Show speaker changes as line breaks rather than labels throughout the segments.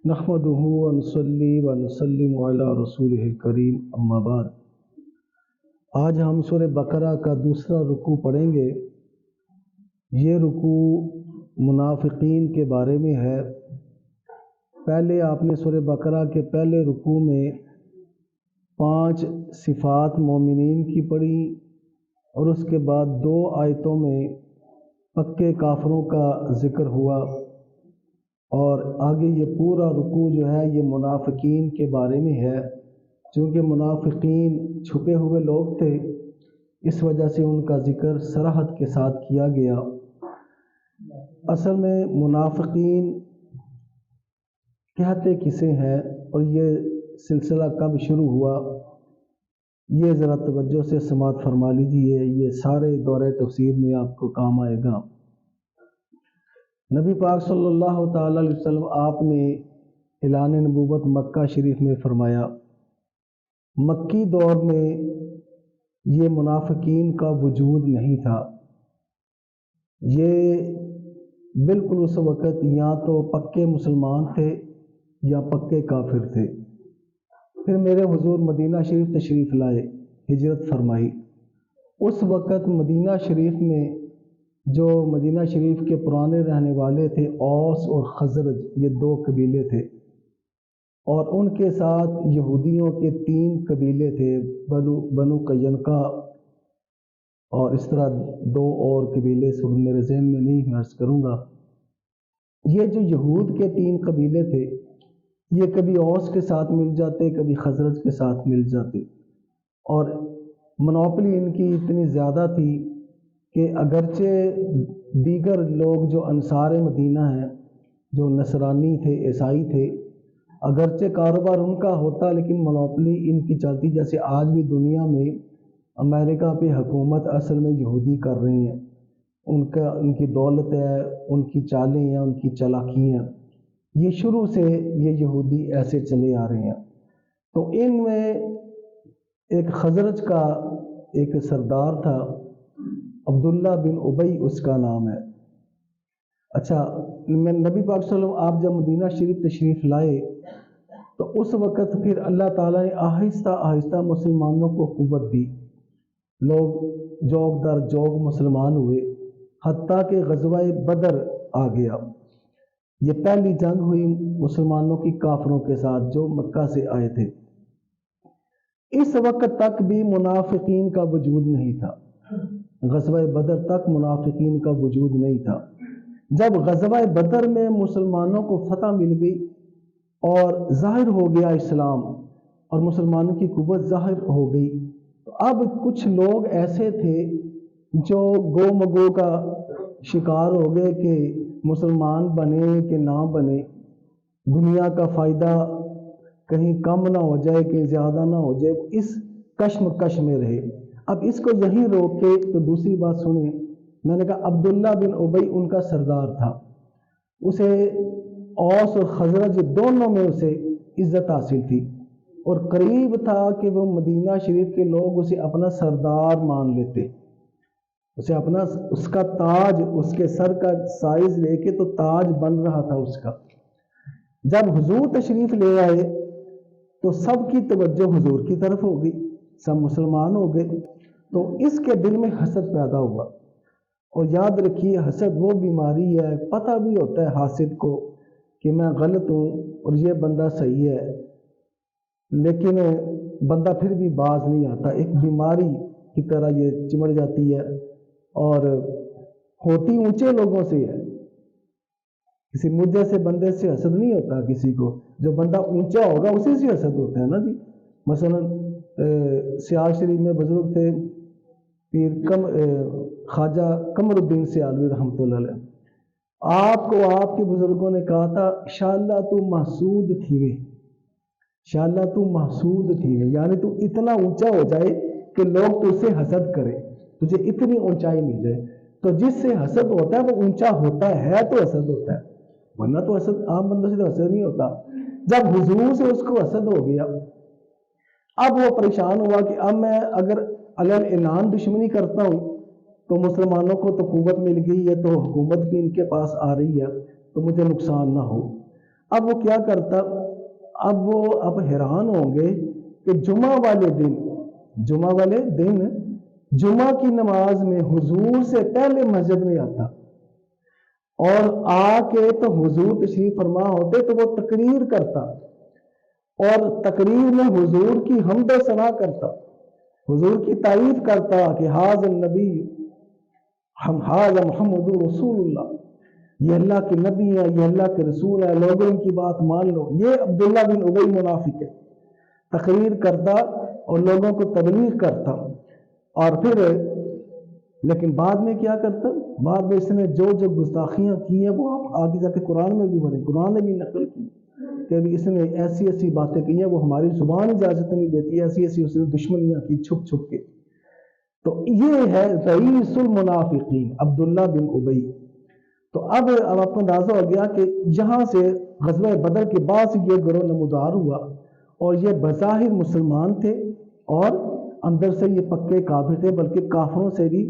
نحمده ونصلي ونسلم علی رسولہ الکریم اما بعد۔ آج ہم سورہ بقرہ کا دوسرا رکوع پڑھیں گے۔ یہ رکوع منافقین کے بارے میں ہے۔ پہلے آپ نے سورہ بقرہ کے پہلے رکوع میں 5 صفات مومنین کی پڑھی اور اس کے بعد 2 آیتوں میں پکے کافروں کا ذکر ہوا، اور آگے یہ پورا رکوع جو ہے یہ منافقین کے بارے میں ہے۔ چونکہ منافقین چھپے ہوئے لوگ تھے، اس وجہ سے ان کا ذکر صراحت کے ساتھ کیا گیا۔ اصل میں منافقین کہتے کسے ہیں اور یہ سلسلہ کب شروع ہوا، یہ ذرا توجہ سے سماعت فرما لیجیے، یہ سارے دورہ تفسیر میں آپ کو کام آئے گا۔ نبی پاک صلی اللہ تعالیٰ علیہ وسلم آپ نے اعلان نبوت مکہ شریف میں فرمایا۔ مکی دور میں یہ منافقین کا وجود نہیں تھا، یہ بالکل اس وقت یا تو پکے مسلمان تھے یا پکے کافر تھے۔ پھر میرے حضور مدینہ شریف تشریف لائے، ہجرت فرمائی۔ اس وقت مدینہ شریف میں جو مدینہ شریف کے پرانے رہنے والے تھے، اوس اور خزرج، یہ 2 قبیلے تھے، اور ان کے ساتھ یہودیوں کے 3 قبیلے تھے، بنو قینقاع، اور اس طرح 2 اور قبیلے میرے ذہن میں نہیں، میں عرض کروں گا۔ یہ جو یہود کے 3 قبیلے تھے، یہ کبھی اوس کے ساتھ مل جاتے، کبھی خزرج کے ساتھ مل جاتے، اور منوپلی ان کی اتنی زیادہ تھی کہ اگرچہ دیگر لوگ جو انصار مدینہ ہیں، جو نصرانی تھے، عیسائی تھے، اگرچہ کاروبار ان کا ہوتا لیکن منوپلی ان کی چلتی، جیسے آج بھی دنیا میں امریکہ پہ حکومت اصل میں یہودی کر رہے ہیں، ان کی دولت ہے، ان کی چالیں ہیں، ان کی چالاکی ہیں، یہ شروع سے یہ یہودی ایسے چلے آ رہے ہیں۔ تو ان میں ایک خزرج کا ایک سردار تھا، عبداللہ بن ابی اس کا نام ہے۔ اچھا، میں نبی پاک صلی اللہ علیہ وسلم آپ جب مدینہ شریف تشریف لائے تو اس وقت پھر اللہ تعالیٰ نے آہستہ آہستہ مسلمانوں کو قوت دی، لوگ جوگ در جوگ مسلمان ہوئے، حتیٰ کہ غزوہ بدر آ گیا۔ یہ پہلی جنگ ہوئی مسلمانوں کی کافروں کے ساتھ جو مکہ سے آئے تھے۔ اس وقت تک بھی منافقین کا وجود نہیں تھا، غزوہ بدر تک منافقین کا وجود نہیں تھا۔ جب غزوہ بدر میں مسلمانوں کو فتح مل گئی اور ظاہر ہو گیا اسلام اور مسلمانوں کی قوت ظاہر ہو گئی، تو اب کچھ لوگ ایسے تھے جو گو مگو کا شکار ہو گئے کہ مسلمان بنے کہ نہ بنے، دنیا کا فائدہ کہیں کم نہ ہو جائے کہ زیادہ نہ ہو جائے، اس کشمکش میں رہے۔ اب اس کو یہیں روک کے تو دوسری بات سنیں، میں نے کہا عبداللہ بن ابی ان کا سردار تھا، اسے اوس اور خزرج دونوں میں اسے عزت حاصل تھی، اور قریب تھا کہ وہ مدینہ شریف کے لوگ اسے اپنا سردار مان لیتے، اسے اپنا اس کا تاج، اس کے سر کا سائز لے کے تو تاج بن رہا تھا اس کا۔ جب حضور تشریف لے آئے تو سب کی توجہ حضور کی طرف ہو گئی، سب مسلمان ہو گئے، تو اس کے دل میں حسد پیدا ہوا۔ اور یاد رکھیے، حسد وہ بیماری ہے، پتہ بھی ہوتا ہے حاسد کو کہ میں غلط ہوں اور یہ بندہ صحیح ہے، لیکن بندہ پھر بھی باز نہیں آتا، ایک بیماری کی طرح یہ چمڑ جاتی ہے، اور ہوتی اونچے لوگوں سے ہے، کسی مجھ سے بندے سے حسد نہیں ہوتا کسی کو، جو بندہ اونچا ہوگا اسی سے حسد ہوتا ہے نا جی۔ مثلا سیال شریف میں بزرگ تھے پیر خواجہ قمر الدین سیالوی رحمۃ اللہ علیہ، آپ کو آپ کے بزرگوں نے کہا تھا انشاءاللہ تو محسود تھی گے، انشاءاللہ تو محسود تھی گے، یعنی تو اتنا اونچا ہو جائے کہ لوگ تجھ سے حسد کرے، تجھے اتنی اونچائی مل جائے۔ تو جس سے حسد ہوتا ہے وہ اونچا ہوتا ہے تو حسد ہوتا ہے، ورنہ تو حسد عام بندوں سے تو حسد نہیں ہوتا۔ جب حضور سے اس کو حسد ہو گیا، اب وہ پریشان ہوا کہ اب میں اگر اعلان دشمنی کرتا ہوں تو مسلمانوں کو تو قوت مل گئی ہے، تو حکومت بھی ان کے پاس آ رہی ہے، تو مجھے نقصان نہ ہو۔ اب وہ کیا کرتا، اب حیران ہوں گے کہ جمعہ والے دن جمعہ کی نماز میں حضور سے پہلے مسجد میں آتا اور آ کے تو حضور تشریف فرما ہوتے تو وہ تقریر کرتا اور تقریر میں حضور کی حمد و ثنا کرتا، حضور کی تعریف کرتا کہ حاذ النبی، حاذ محمد رسول اللہ، یہ اللہ کے نبی ہے، یہ اللہ کے رسول ہے، لوگوں ان کی بات مان لو۔ یہ عبداللہ بن ابی منافق ہے، تقریر کرتا اور لوگوں کو تبلیغ کرتا، اور پھر لیکن بعد میں کیا کرتا، بعد میں اس نے جو گستاخیاں کی ہیں وہ آپ آگے جا کے قرآن میں بھی پڑھیں، قرآن نے بھی نقل کی کہ ابھی اس نے ایسی باتیں کی ہیں وہ ہماری زبان اجازت نہیں دیتی، ایسی اس نے دشمنیاں کی چھپ کے۔ تو یہ ہے رئیس المنافقین عبداللہ بن ابی۔ تو اب آپ کو اندازہ ہو گیا کہ یہاں سے غزوہ بدر کے بعد یہ گروہ نمودار ہوا اور یہ بظاہر مسلمان تھے اور اندر سے یہ پکے کافر تھے، بلکہ کافروں سے بھی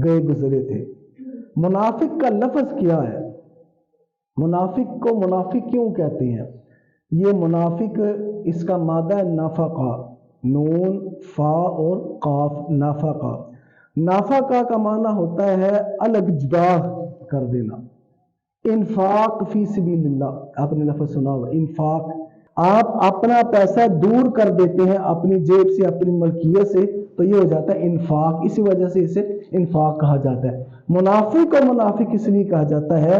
گئے گزرے تھے۔ منافق کا لفظ کیا ہے؟ منافق کو منافق کیوں کہتے ہیں؟ یہ منافق اس کا مادہ نافقہ، نون فا اور قاف، نافقہ۔ نافقہ کا معنی ہوتا ہے الگ جدا کر دینا۔ انفاق فی سبیل اللہ، آپ نے لفظ سنا ہوگا، انفاق، آپ اپنا پیسہ دور کر دیتے ہیں اپنی جیب سے، اپنی ملکیت سے، تو یہ ہو جاتا ہے انفاق، اسی وجہ سے اسے انفاق کہا جاتا ہے۔ منافق اور منافق اس لیے کہا جاتا ہے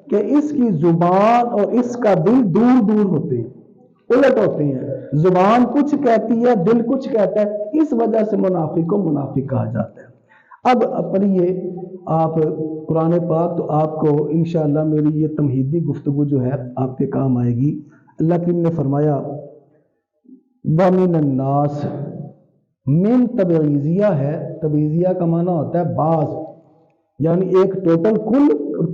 کہ اس کی زبان اور اس کا دل دور دور ہوتے ہیں، الٹ ہوتے ہیں، زبان کچھ کہتی ہے، دل کچھ کہتا ہے، اس وجہ سے منافق کو منافق کہا جاتا ہے۔ اب پڑھیے آپ قرآن پاک، تو آپ کو انشاءاللہ میری یہ تمہیدی گفتگو جو ہے آپ کے کام آئے گی۔ اللہ کریم نے فرمایا وَمِنَ النَّاسِ، من تبعیضیہ ہے، تبعیضیہ کا معنی ہوتا ہے بعض، یعنی ایک ٹوٹل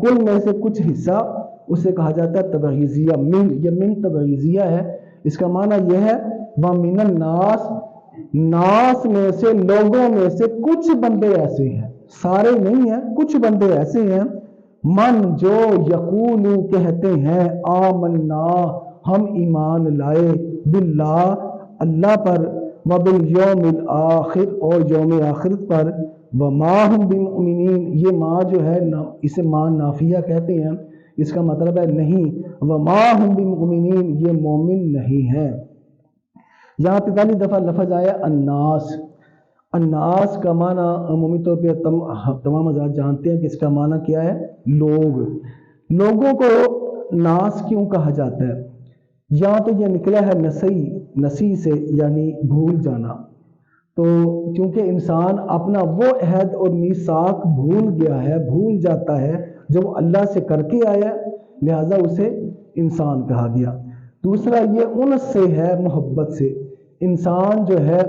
کل میں سے کچھ حصہ، اسے کہا جاتا ہے تبعیضیہ۔ یہ من تبعیضیہ ہے، اس کا معنی یہ ہے وَمِنَ النَّاسِ، ناس میں سے، لوگوں میں سے کچھ بندے ایسے ہیں، سارے نہیں ہیں، کچھ بندے ایسے ہیں، من جو یقولو کہتے ہیں آمنا ہم ایمان لائے، باللہ اللہ پر، وبالیوم الآخر اور یوم آخرت پر، وما ہم بمؤمنین، یہ ماں جو ہے اسے ماں نافیہ کہتے ہیں، اس کا مطلب ہے نہیں، وما ہم بمؤمنین، یہ مومن نہیں ہے۔ یہاں پہ پہلی دفعہ لفظ آیا الناس۔ الناس کا معنی عمومی طور پہ تمام حضرات جانتے ہیں کہ اس کا معنی کیا ہے، لوگ۔ لوگوں کو ناس کیوں کہا جاتا ہے؟ یہاں تو یہ نکلا ہے نسی سے، یعنی بھول جانا۔ تو کیونکہ انسان اپنا وہ عہد اور میثاق بھول گیا ہے، بھول جاتا ہے جو وہ اللہ سے کر کے آیا، لہذا اسے انسان کہا گیا۔ دوسرا یہ انس سے ہے، محبت سے، انسان جو ہے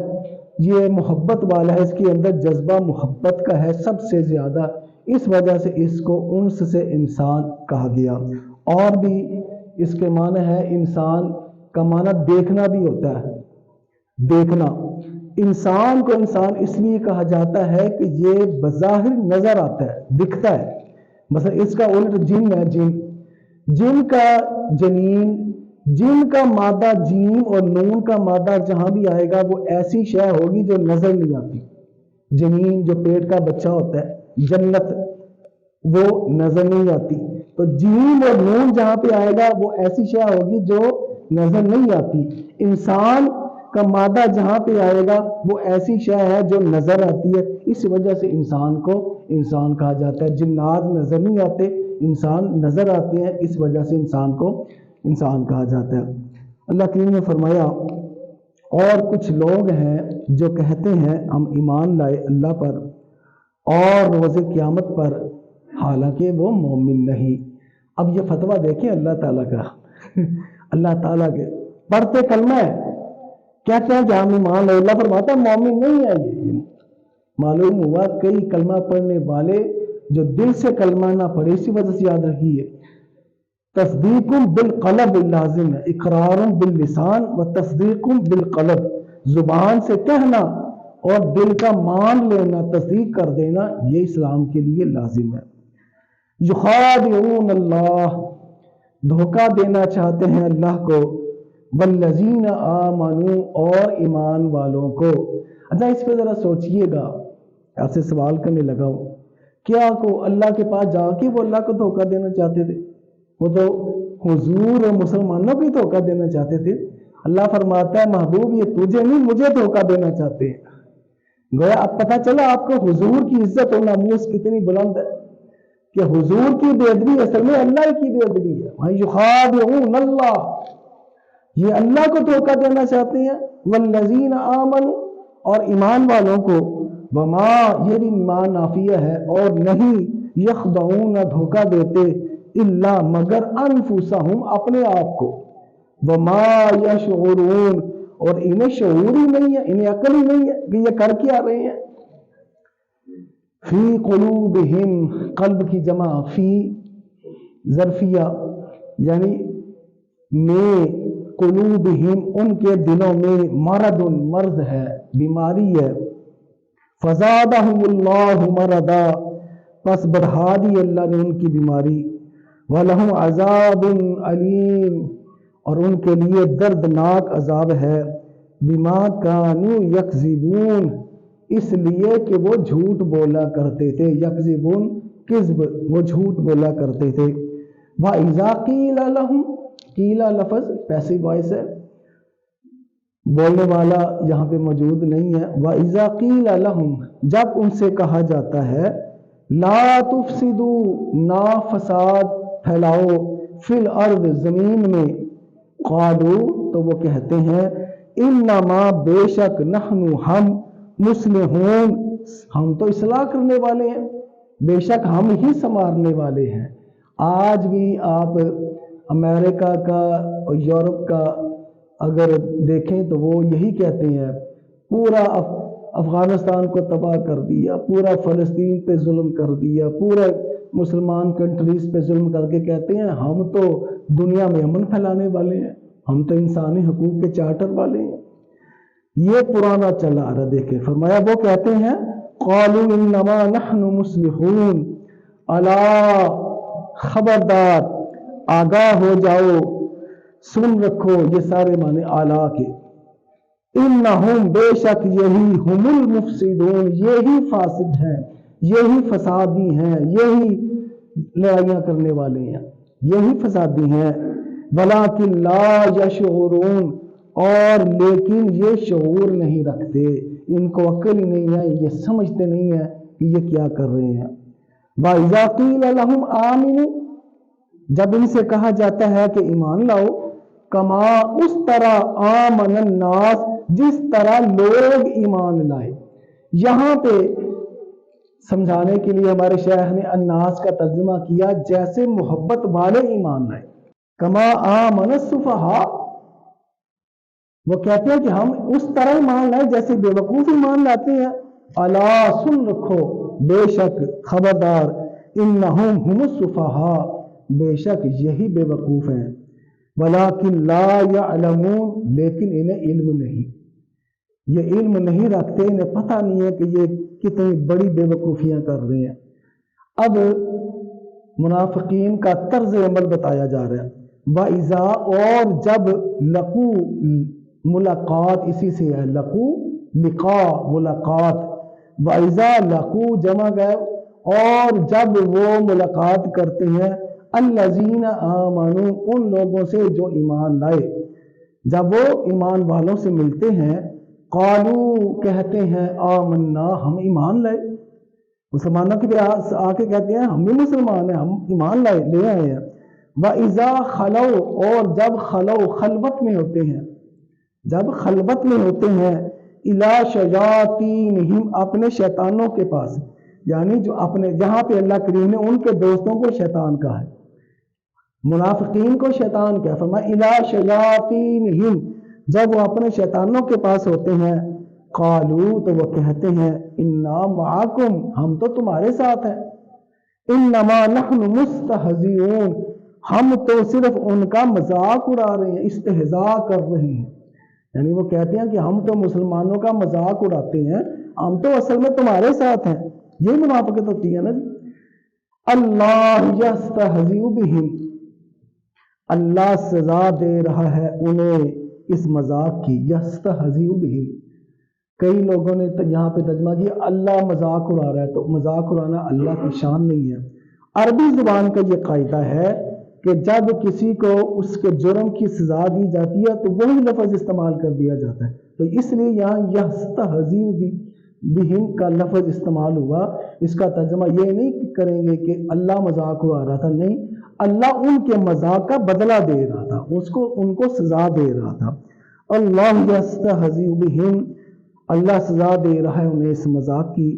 یہ محبت والا ہے، اس کے اندر جذبہ محبت کا ہے سب سے زیادہ، اس وجہ سے اس کو انس سے انسان کہا گیا۔ اور بھی اس کے معنی ہے، انسان کا معنی دیکھنا بھی ہوتا ہے، دیکھنا۔ انسان کو انسان اس لیے کہا جاتا ہے کہ یہ بظاہر نظر آتا ہے، دکھتا ہے۔ مثلا اس کا الٹ جن ہے، جن کا جنین، جن کا مادہ جیم اور نون کا مادہ جہاں بھی آئے گا وہ ایسی شے ہوگی جو نظر نہیں آتی۔ جنین جو پیٹ کا بچہ ہوتا ہے، جنت وہ نظر نہیں آتی، تو جیم اور نون جہاں پہ آئے گا وہ ایسی شے ہوگی جو نظر نہیں آتی۔ انسان کا مادہ جہاں پہ آئے گا وہ ایسی شے ہے جو نظر آتی ہے، اس وجہ سے انسان کو انسان کہا جاتا ہے۔ جنات نظر نہیں آتے، انسان نظر آتے ہیں، اس وجہ سے انسان کو انسان کہا جاتا ہے۔ اللہ کریم نے فرمایا اور کچھ لوگ ہیں جو کہتے ہیں ہم ایمان لائے اللہ پر اور روز قیامت پر، حالانکہ وہ مومن نہیں۔ اب یہ فتویٰ دیکھیں اللہ تعالیٰ کا، اللہ تعالیٰ کے پڑھتے کلمہ ہے، کہتے ہیں کہ ہم ایمان لائے، اللہ فرماتا ہے مومن نہیں ہے۔ یہ معلوم ہوا کئی کلمہ پڑھنے والے جو دل سے کلمہ نہ پڑھے، اسی وجہ سے یاد رکھیے تصدیق بالقلب لازم ہے، اقرار باللسان و تصدیق بالقلب، زبان سے کہنا اور دل کا مان لینا، تصدیق کر دینا، یہ اسلام کے لیے لازم ہے۔ یخادعون اللہ، دھوکہ دینا چاہتے ہیں اللہ کو، والذین آمنوا اور ایمان والوں کو۔ اچھا اس پہ ذرا سوچئے گا، آپ سے سوال کرنے لگا ہوں، کیا کو اللہ کے پاس جا کے وہ اللہ کو دھوکہ دینا چاہتے تھے؟ وہ تو حضور اور مسلمانوں کو دھوکہ دینا چاہتے تھے۔ اللہ فرماتا ہے محبوب یہ تجھے نہیں مجھے دھوکہ دینا چاہتے ہیں۔ گویا اب پتہ چلا آپ کو حضور کی عزت اور ناموس کتنی بلند ہے کہ حضور کی بے ادبی اصل میں اللہ کی بے ادبی ہے۔ وَإِنْ يُخَادِعُونَ اللَّهَ، یہ اللہ کو دھوکہ دینا چاہتے ہیں، وَالَّذِينَ آمَنُوا اور ایمان والوں کو، وما یہ بھی ایمان نافیہ ہے، اور نہیں یخدعون دھوکہ دیتے، الا مگر انفسہم اپنے آپ کو، وما یشعرون اور انہیں شعور ہی نہیں ہے، انہیں عقل ہی نہیں ہے کہ یہ کر کیا رہے ہیں۔ فی قلوبہم، قلب کی جمع فی ظرفیہ، یعنی میں قلوبہم ان کے دلوں میں مرض مرض ہے، بیماری ہے، فزادہم اللہ مرضا پس بڑھا دی اللہ نے ان کی بیماری، وَلَهُمْ عَذَابٌ علیم اور ان کے لیے دردناک عذاب ہے، بما کانوا یکذبون اس لیے کہ وہ جھوٹ بولا کرتے تھے، یکذبون کذب وہ جھوٹ بولا کرتے تھے۔ وَإِذَا قِیلَ لَهُمْ قیلہ لفظ پیسیو وائس ہے، بولنے والا یہاں پہ موجود نہیں ہے۔ وَإِذَا قِیلَ لَهُمْ جب ان سے کہا جاتا ہے، لا تفسدوا نا فساد پھیلاؤ، فی الارض زمین میں، قالوا تو وہ کہتے ہیں، انما بے شک نحن ہم، مصلحون ہم تو اصلاح کرنے والے ہیں، بے شک ہم ہی سنوارنے والے ہیں۔ آج بھی آپ امریکہ کا اور یورپ کا اگر دیکھیں تو وہ یہی کہتے ہیں، پورا افغانستان کو تباہ کر دیا، پورا فلسطین پہ ظلم کر دیا، پورا مسلمان کنٹریز پہ ظلم کر کے کہتے ہیں ہم تو دنیا میں امن پھیلانے والے ہیں، ہم تو انسانی حقوق کے چارٹر والے ہیں۔ یہ پرانا چلا آ رہا، دیکھیں فرمایا وہ کہتے ہیں قالوا انما نحن مصلحون، الا خبردار آگاہ ہو جاؤ، سن رکھو، یہ سارے معنی اعلیٰ کے، انہم بے شک یہی ہم المفسدون یہی فاسد ہیں، یہی فسادی ہیں، یہی لڑائیاں کرنے والے ہیں، یہی فسادی ہیں، ولکن لا یشعرون اور لیکن یہ شعور نہیں رکھتے، ان کو عقل ہی نہیں ہے، یہ سمجھتے نہیں ہیں کہ یہ کیا کر رہے ہیں۔ وَإِذَا قِيلَ لَهُمْ آمِنُوا جب ان سے کہا جاتا ہے کہ ایمان لاؤ، کما اس طرح آمن الناس جس طرح لوگ ایمان لائے۔ یہاں پہ سمجھانے کے لیے ہمارے شیخ نے الناس کا ترجمہ کیا جیسے محبت والے ایمان لائے، کما آمن السفہاء وہ کہتے ہیں کہ ہم اس طرح ایمان لائے جیسے بے وقوف ایمان لاتے ہیں، الا سن رکھو بے شک خبردار، انہم ہم السفہاء بے شک یہی بے وقوف ہیں، ولیکن لا یعلمون لیکن انہیں علم نہیں، یہ علم نہیں رکھتے، انہیں پتہ نہیں ہے کہ یہ کتنی بڑی بے وقوفیاں کر رہے ہیں۔ اب منافقین کا طرز عمل بتایا جا رہا ہے۔ وَإِذَا اور جب لقو ملاقات اسی سے ہے، لقو لقاء ملاقات، وَإِذَا لقو جمع گئے اور جب وہ ملاقات کرتے ہیں، الذین آمنوا ان لوگوں سے جو ایمان لائے، جب وہ ایمان والوں سے ملتے ہیں، قالوا کہتے ہیں آمنا ہم ایمان لائے، مسلمانوں کے پاس آ کے کہتے ہیں ہم بھی مسلمان ہیں، ہم ایمان لائے لے آئے ہیں۔ وَإِذَا خَلَوْا اور جب خلو خلوت میں ہوتے ہیں، جب خلوت میں ہوتے ہیں، إِلَىٰ شَيَاطِينِهِمْ اپنے شیطانوں کے پاس، یعنی جو اپنے جہاں پہ اللہ کریم نے ان کے دوستوں کو شیطان کہا ہے، منافقین کو شیطان کہا، فرمایا إِلَىٰ شَيَاطِينِهِمْ جب وہ اپنے شیطانوں کے پاس ہوتے ہیں، قالوا تو وہ کہتے ہیں انا معکم ہم تو تمہارے ساتھ ہیں، انما نحن مستہزئون ہم تو صرف ان کا مذاق اڑا رہے ہیں، استہزاء کر رہے ہیں، یعنی وہ کہتے ہیں کہ ہم تو مسلمانوں کا مذاق اڑاتے ہیں، ہم تو اصل میں تمہارے ساتھ ہیں، یہ منافقت ہوتی ہے نا جی۔ اللہ یستہزئ بہم اللہ سزا دے رہا ہے انہیں اس مذاق کی، یستہزئ بہم۔ کئی لوگوں نے یہاں پہ ترجمہ کیا اللہ مذاق اڑا رہا ہے، تو مذاق اڑانا اللہ کی شان نہیں ہے۔ عربی زبان کا یہ قاعدہ ہے کہ جب کسی کو اس کے جرم کی سزا دی جاتی ہے تو وہی لفظ استعمال کر دیا جاتا ہے، تو اس لیے یہاں یستہزئ بہم کا لفظ استعمال ہوا۔ اس کا ترجمہ یہ نہیں کریں گے کہ اللہ مذاق اڑا رہا تھا، نہیں، اللہ ان کے مذاق کا بدلہ دے رہا تھا، ان کو سزا دے رہا تھا۔ اللہ یستہزئ بہم، اللہ سزا دے رہا ہے انہیں اس مذاق کی۔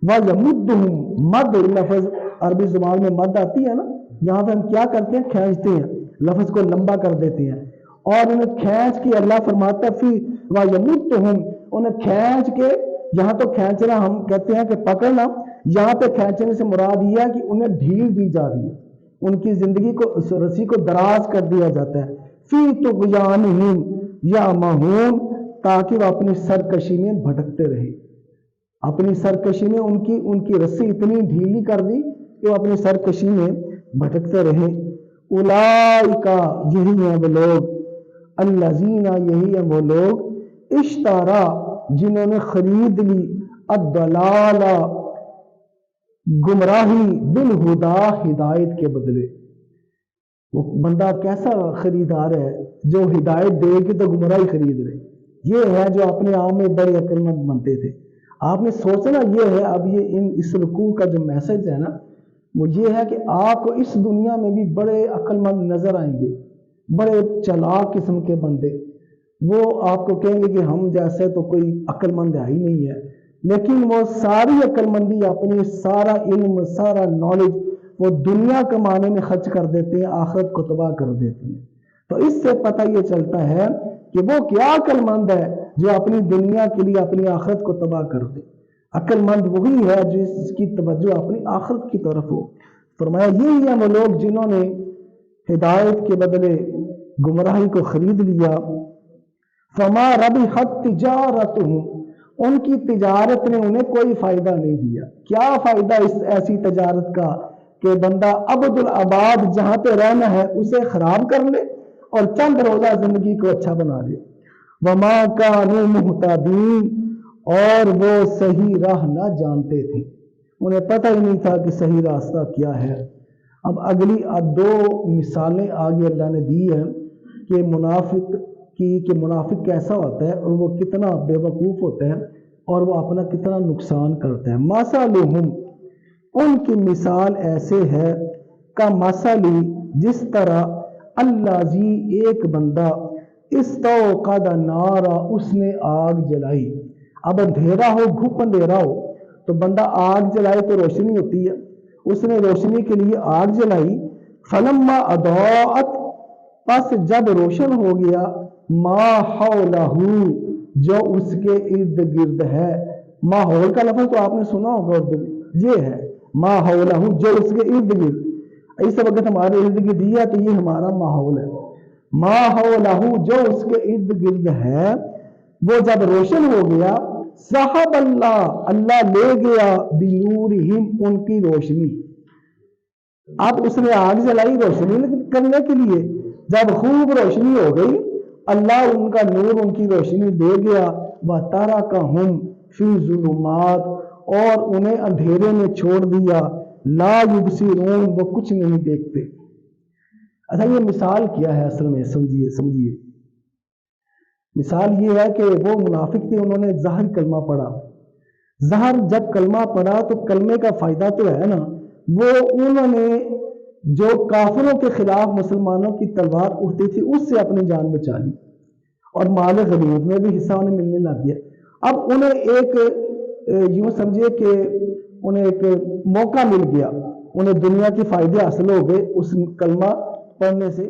وَيَمُدُّهُمْ، مد لفظ عربی زبان میں مد آتی ہے نا، یہاں پہ ہم کیا کرتے ہیں، کھینچتے ہیں، لفظ کو لمبا کر دیتے ہیں، اور انہیں کھینچ کے اللہ فرماتا ہے پھر وَيَمُدُّهُمْ، انہیں کھینچ کے، یہاں تو کھینچنا ہم کہتے ہیں کہ پکڑنا، یہاں پہ کھینچنے سے مراد یہ ہے کہ انہیں ڈھیل دی جا رہی ہے، ان کی زندگی کو، رسی کو دراز کر دیا جاتا ہے۔ فی طغیانہم یعمہون، تاکہ وہ اپنی سرکشی میں بھٹکتے رہے، اپنی سرکشی میں ان کی رسی اتنی ڈھیلی کر دی کہ وہ اپنی سرکشی میں بھٹکتے رہے۔ اولئک، یہی ہیں وہ لوگ، الذین، یہی ہیں وہ لوگ، اشترا، جنہوں نے خرید لی، الضلال، گمراہی، بالہدا، ہدایت کے بدلے۔ وہ بندہ کیسا خریدار ہے جو ہدایت دے کے تو گمراہی خرید لے، یہ ہے جو اپنے آپ میں بڑے عقل مند بنتے تھے۔ آپ نے سوچنا یہ ہے، اب یہ اس رکوع کا جو میسج ہے نا، وہ یہ ہے کہ آپ کو اس دنیا میں بھی بڑے عقل مند نظر آئیں گے، بڑے چلاک قسم کے بندے، وہ آپ کو کہیں گے کہ ہم جیسے تو کوئی عقل مند ہے ہی نہیں ہے، لیکن وہ ساری عقل مندی، اپنی سارا علم، سارا نالج وہ دنیا کمانے میں خرچ کر دیتے ہیں، آخرت کو تباہ کر دیتے ہیں۔ تو اس سے پتہ یہ چلتا ہے کہ وہ کیا عقل مند ہے جو اپنی دنیا کے لیے اپنی آخرت کو تباہ کر دے۔ عقل مند وہی ہے جس کی توجہ اپنی آخرت کی طرف ہو۔ فرمایا یہی ہیں وہ لوگ جنہوں نے ہدایت کے بدلے گمراہی کو خرید لیا۔ فما ربحت تجارتہم، ان کی تجارت نے انہیں کوئی فائدہ نہیں دیا۔ کیا فائدہ اس ایسی تجارت کا کہ بندہ عبد العباد جہاں پہ رہنا ہے اسے خراب کر لے اور چند روزہ زندگی کو اچھا بنا لے۔ وما کانوا مہتدین، اور وہ صحیح راہ نہ جانتے تھے، انہیں پتہ ہی نہیں تھا کہ صحیح راستہ کیا ہے۔ اب اگلی دو مثالیں آگے اللہ نے دی ہیں کہ منافق کیسا ہوتا ہے اور وہ کتنا بے وقوف ہوتا ہے اور وہ اپنا کتنا نقصان کرتا ہے۔ مثلہم، ان کی مثال ایسے ہے، کا مثلی، جس طرح الذی، ایک بندہ، استوقد نارا، اس نے آگ جلائی۔ اب اندھیرا ہو، گھپ اندھیرا ہو تو بندہ آگ جلائے تو روشنی ہوتی ہے، اس نے روشنی کے لیے آگ جلائی۔ فلما اضاءت، پس جب روشن ہو گیا، ما حولہ، جو اس کے ارد گرد ہے۔ ماحول کا لفظ تو آپ نے سنا ہوگا اردو میں، یہ ہے ما حولہ، جو اس کے ارد گرد، اس وقت ہمارے ارد گرد ہے تو یہ ہمارا ماحول ہے۔ ما حولہ، جو اس کے ارد گرد ہے، وہ جب روشن ہو گیا، ذہب اللہ، اللہ لے گیا، بنورہم، ان کی روشنی۔ اب اس نے آگ جلائی روشنی کرنے کے لیے، جب خوب روشنی ہو گئی، اللہ ان کا نور، ان کی روشنی دے گیا۔ وَتَرَکَهُمْ فِي ظُلُمَاتٍ، اور انہیں اندھیرے میں چھوڑ دیا، لا یبصرون، وہ کچھ نہیں دیکھتے۔ اچھا یہ مثال کیا ہے اصل میں، سمجھیے مثال یہ ہے کہ وہ منافق تھے، انہوں نے ظاہر کلمہ پڑھا۔ ظاہر جب کلمہ پڑھا تو کلمے کا فائدہ تو ہے نا، وہ انہوں نے جو کافروں کے خلاف مسلمانوں کی تلوار اٹھتی تھی اس سے اپنی جان بچا لی، اور مال غنیمت میں بھی حصہ انہیں ملنے لگ گیا۔ اب انہیں ایک یوں سمجھے کہ انہیں ایک موقع مل گیا، انہیں دنیا کے فائدے حاصل ہو گئے اس کلمہ پڑھنے سے۔